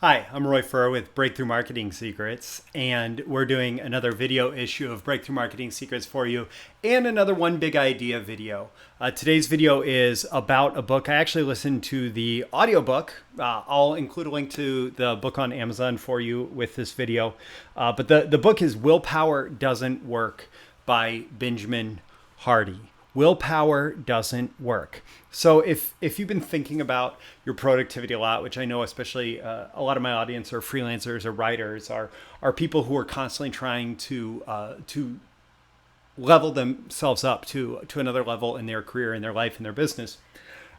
Hi, I'm Roy Furr with Breakthrough Marketing Secrets, and we're doing another video issue of Breakthrough Marketing Secrets for you and another One Big Idea video. Today's video is about a book. I actually listened to the audiobook. I'll include a link to the book on Amazon for you with this video. But the book is Willpower Doesn't Work by Benjamin Hardy. Willpower doesn't work. So if you've been thinking about your productivity a lot, which I know especially a lot of my audience are freelancers or writers, are people who are constantly trying to level themselves up to another level in their career, in their life, in their business.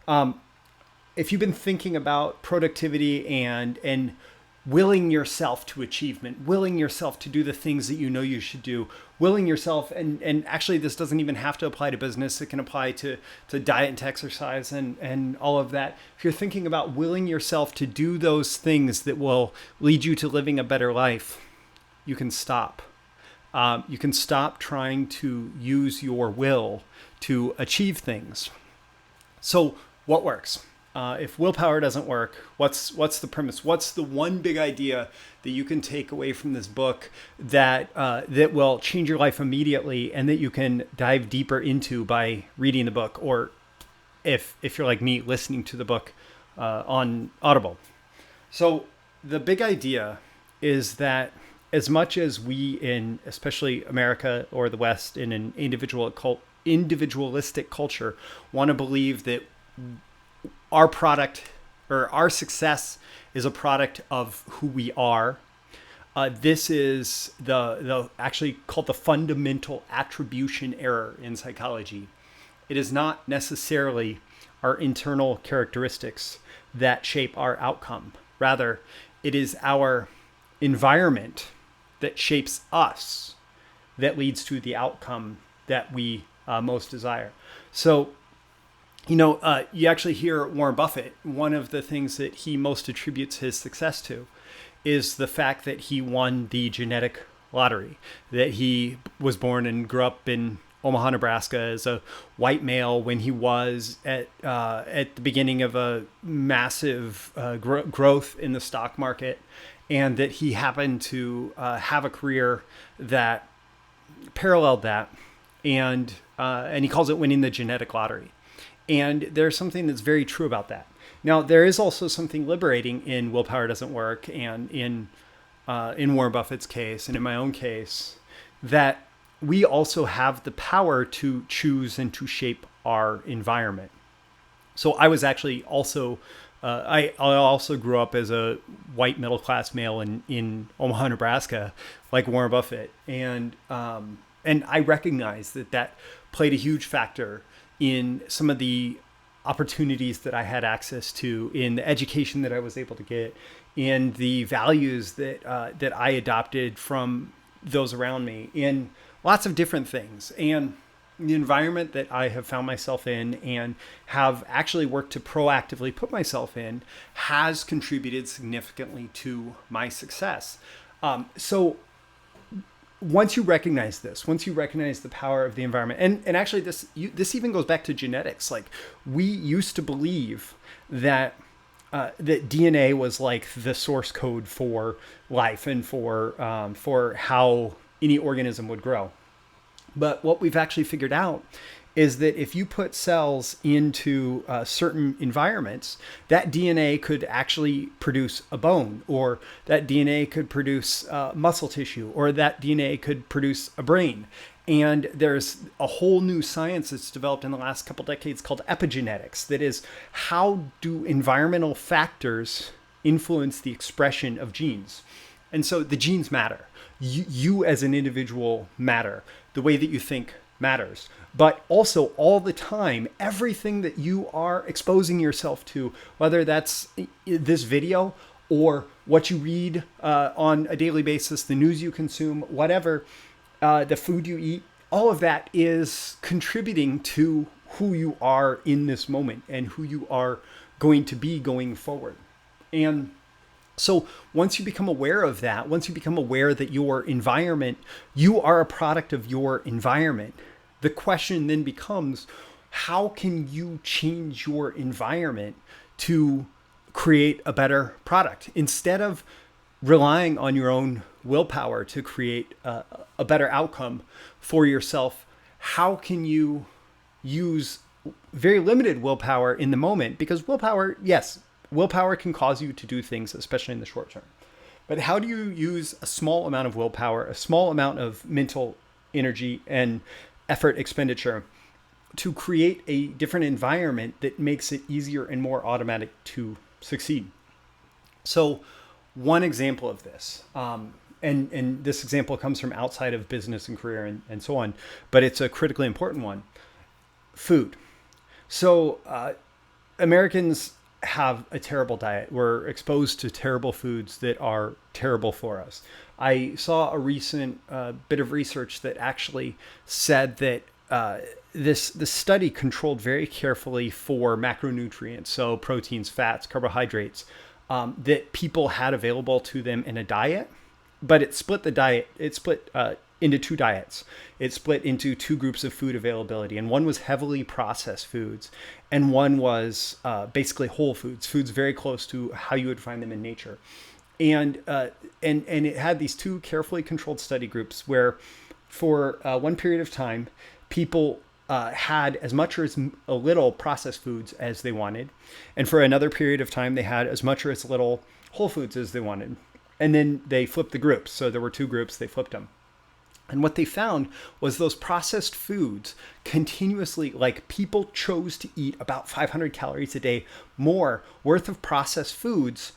If you've been thinking about productivity and willing yourself to achievement, willing yourself to do the things that you know you should do, willing yourself, and actually this doesn't even have to apply to business, it can apply to diet and to exercise and all of that. If you're thinking about willing yourself to do those things that will lead you to living a better life, you can stop. You can stop trying to use your will to achieve things. So what works? If willpower doesn't work, what's the premise? What's the one big idea that you can take away from this book that will change your life immediately and that you can dive deeper into by reading the book, or if you're like me, listening to the book on Audible? So the big idea is that as much as we in especially America or the West in an individualistic culture want to believe that our product or our success is a product of who we are. This is the actually called the fundamental attribution error in psychology. It is not necessarily our internal characteristics that shape our outcome. Rather, it is our environment that shapes us that leads to the outcome that we most desire. So, you actually hear Warren Buffett, one of the things that he most attributes his success to is the fact that he won the genetic lottery, that he was born and grew up in Omaha, Nebraska as a white male when he was at the beginning of a massive growth in the stock market, and that he happened to have a career that paralleled that, and he calls it winning the genetic lottery. And there's something that's very true about that. Now, there is also something liberating in Willpower Doesn't Work, and in Warren Buffett's case, and in my own case, that we also have the power to choose and to shape our environment. So I was actually also, I also grew up as a white middle class male in Omaha, Nebraska, like Warren Buffett, and I recognize that played a huge factor in some of the opportunities that I had access to, in the education that I was able to get, in the values that I adopted from those around me, in lots of different things, and the environment that I have found myself in and have actually worked to proactively put myself in has contributed significantly to my success. So once you recognize this, once you recognize the power of the environment, and actually this even goes back to genetics. Like, we used to believe that that DNA was like the source code for life and for how any organism would grow. But what we've actually figured out is that if you put cells into certain environments, that DNA could actually produce a bone, or that DNA could produce muscle tissue, or that DNA could produce a brain. And there's a whole new science that's developed in the last couple decades called epigenetics. That is, how do environmental factors influence the expression of genes? And so the genes matter. You as an individual matter. The way that you think matters. But also all the time, everything that you are exposing yourself to, whether that's this video or what you read on a daily basis, the news you consume, whatever, the food you eat, all of that is contributing to who you are in this moment and who you are going to be going forward. And so once you become aware of that, once you become aware that your environment, you are a product of your environment, the question then becomes, how can you change your environment to create a better product. Instead of relying on your own willpower to create a better outcome for yourself, how can you use very limited willpower in the moment? Because willpower, yes, willpower can cause you to do things, especially in the short term. But how do you use a small amount of willpower, a small amount of mental energy and effort expenditure to create a different environment that makes it easier and more automatic to succeed? So one example of this, and this example comes from outside of business and career and so on, but it's a critically important one: food. So Americans have a terrible diet. We're exposed to terrible foods that are terrible for us. I saw a recent bit of research that actually said that this study controlled very carefully for macronutrients, so proteins, fats, carbohydrates, that people had available to them in a diet. But it split the diet. It split into two diets. It split into two groups of food availability, and one was heavily processed foods, and one was basically whole foods, foods very close to how you would find them in nature. And it had these two carefully controlled study groups where, for one period of time, people had as much or as a little processed foods as they wanted, and for another period of time, they had as much or as little whole foods as they wanted. And then they flipped the groups. So there were two groups, they flipped them. And what they found was those processed foods continuously, like, people chose to eat about 500 calories a day more worth of processed foods,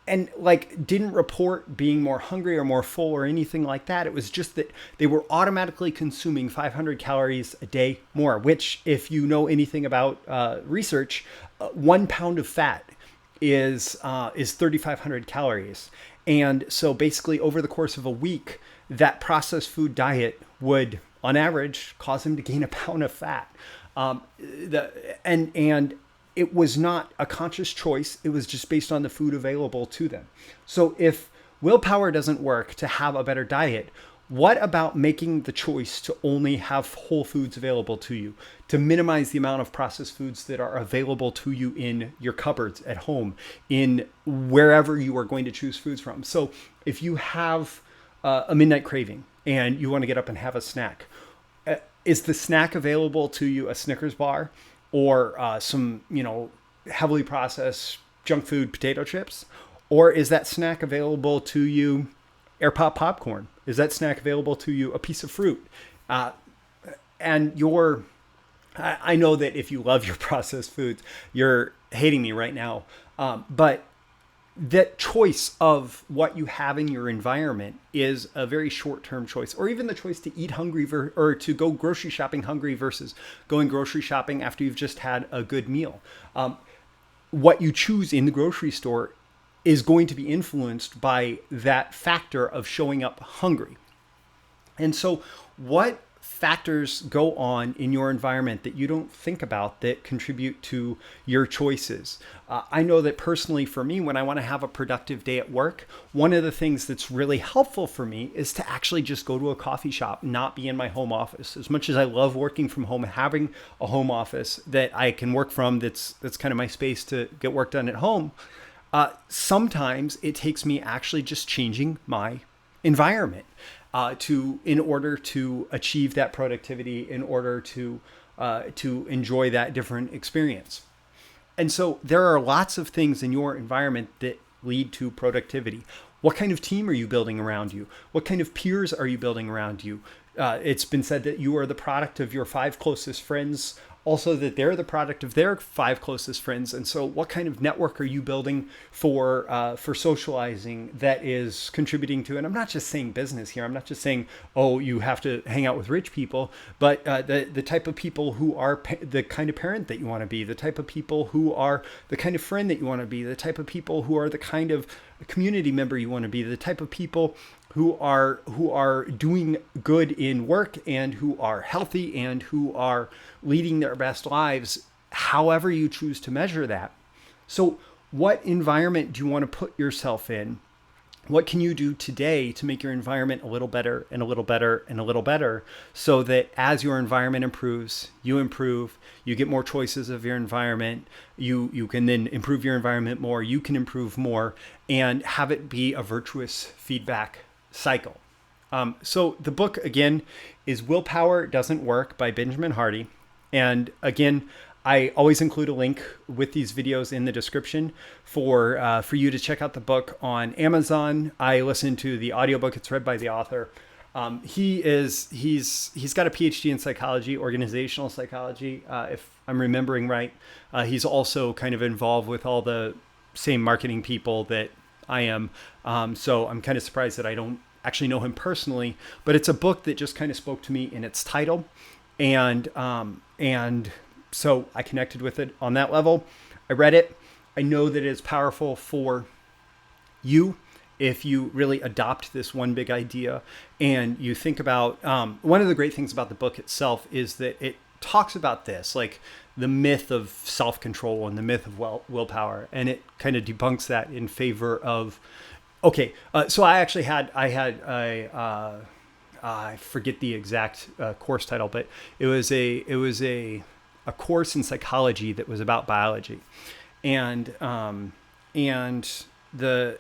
and like didn't report being more hungry or more full or anything like that. It was just that they were automatically consuming 500 calories a day more, which, if you know anything about research, 1 pound of fat is 3,500 calories. And so basically over the course of a week, that processed food diet would, on average, cause him to gain a pound of fat. And it was not a conscious choice. It was just based on the food available to them. So if willpower doesn't work to have a better diet, what about making the choice to only have whole foods available to you, to minimize the amount of processed foods that are available to you in your cupboards at home, in wherever you are going to choose foods from? So if you have a midnight craving and you want to get up and have a snack, is the snack available to you a Snickers bar or some, heavily processed junk food potato chips? Or is that snack available to you air pop popcorn? Is that snack available to you a piece of fruit? I know that if you love your processed foods, you're hating me right now. But that choice of what you have in your environment is a very short-term choice, or even the choice to eat hungry or to go grocery shopping hungry versus going grocery shopping after you've just had a good meal. What you choose in the grocery store is going to be influenced by that factor of showing up hungry. And so what factors go on in your environment that you don't think about that contribute to your choices? I know that personally for me, when I want to have a productive day at work, one of the things that's really helpful for me is to actually just go to a coffee shop, not be in my home office. As much as I love working from home, having a home office that I can work from, that's kind of my space to get work done at home, sometimes it takes me actually just changing my environment in order to achieve that productivity, in order to enjoy that different experience. And so there are lots of things in your environment that lead to productivity. What kind of team are you building around you? What kind of peers are you building around you? It's been said that you are the product of your 5 closest friends, also that they're the product of their 5 closest friends. And so what kind of network are you building for socializing that is contributing to, and I'm not just saying business here, I'm not just saying, oh, you have to hang out with rich people, but the type of people who are the kind of parent that you want to be, the type of people who are the kind of friend that you want to be, the type of people who are the kind of community member you want to be, the type of people who are doing good in work and who are healthy and who are leading their best lives, however you choose to measure that. So what environment do you want to put yourself in what can you do today to make your environment a little better and a little better and a little better, so that as your environment improves, you improve, you get more choices of your environment, you can then improve your environment more, you can improve more, and have it be a virtuous feedback cycle. So the book, again, is Willpower Doesn't Work by Benjamin Hardy. And again, I always include a link with these videos in the description for you to check out the book on Amazon. I listened to the audiobook. It's read by the author. He's got a PhD in psychology, organizational psychology, if I'm remembering right. He's also kind of involved with all the same marketing people that I am. So I'm kind of surprised that I don't actually know him personally, but it's a book that just kind of spoke to me in its title. And so I connected with it on that level. I read it. I know that it is powerful for you if you really adopt this one big idea and you think about, one of the great things about the book itself is that it talks about this, like the myth of self-control and the myth of willpower. And it kind of debunks that in favor of, okay. So I forget the exact course title, but it was a course in psychology that was about biology, and the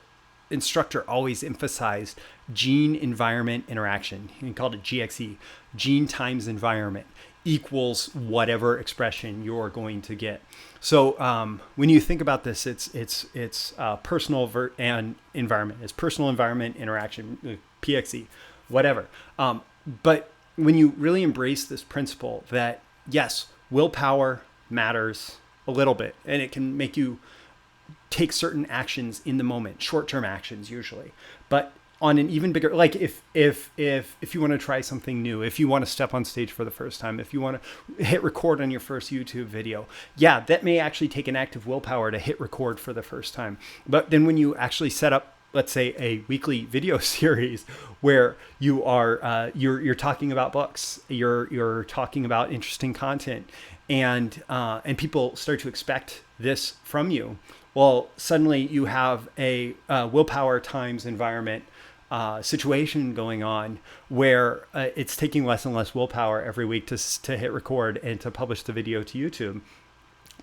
instructor always emphasized gene environment interaction. He called it GXE, gene times environment equals whatever expression you're going to get. So when you think about this, it's personal and environment. It's personal environment interaction, PXE, whatever. But when you really embrace this principle that yes, willpower matters a little bit, and it can make you take certain actions in the moment, short-term actions usually, but on an even bigger, like if you want to try something new, if you want to step on stage for the first time, if you want to hit record on your first YouTube video, yeah, that may actually take an act of willpower to hit record for the first time. But then when you actually set up, let's say, a weekly video series where you are you're talking about books, you're talking about interesting content, and people start to expect this from you, well, suddenly you have a willpower times environment situation going on where it's taking less and less willpower every week to hit record and to publish the video to YouTube,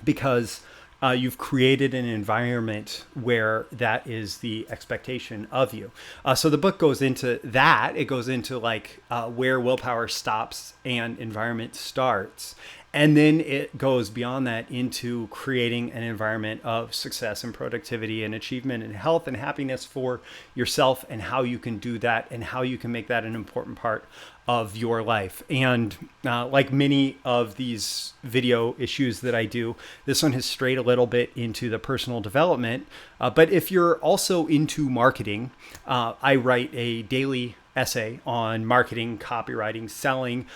because you've created an environment where that is the expectation of you. So the book goes into that. It goes into like where willpower stops and environment starts. And then it goes beyond that into creating an environment of success and productivity and achievement and health and happiness for yourself, and how you can do that and how you can make that an important part of your life. And like many of these video issues that I do, this one has strayed a little bit into the personal development. But if you're also into marketing, I write a daily essay on marketing, copywriting, selling,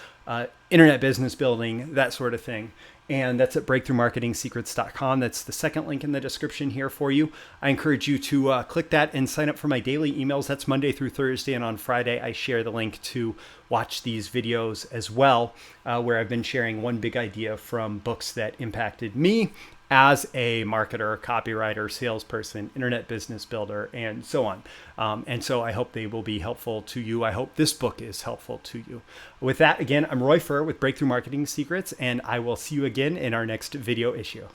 internet business building, that sort of thing. And that's at breakthroughmarketingsecrets.com. That's the second link in the description here for you. I encourage you to click that and sign up for my daily emails. That's Monday through Thursday. And on Friday, I share the link to watch these videos as well, where I've been sharing one big idea from books that impacted me as a marketer, copywriter, salesperson, internet business builder, and so on. And so I hope they will be helpful to you. I hope this book is helpful to you. With that, again, I'm Roy Furr with Breakthrough Marketing Secrets, and I will see you again in our next video issue.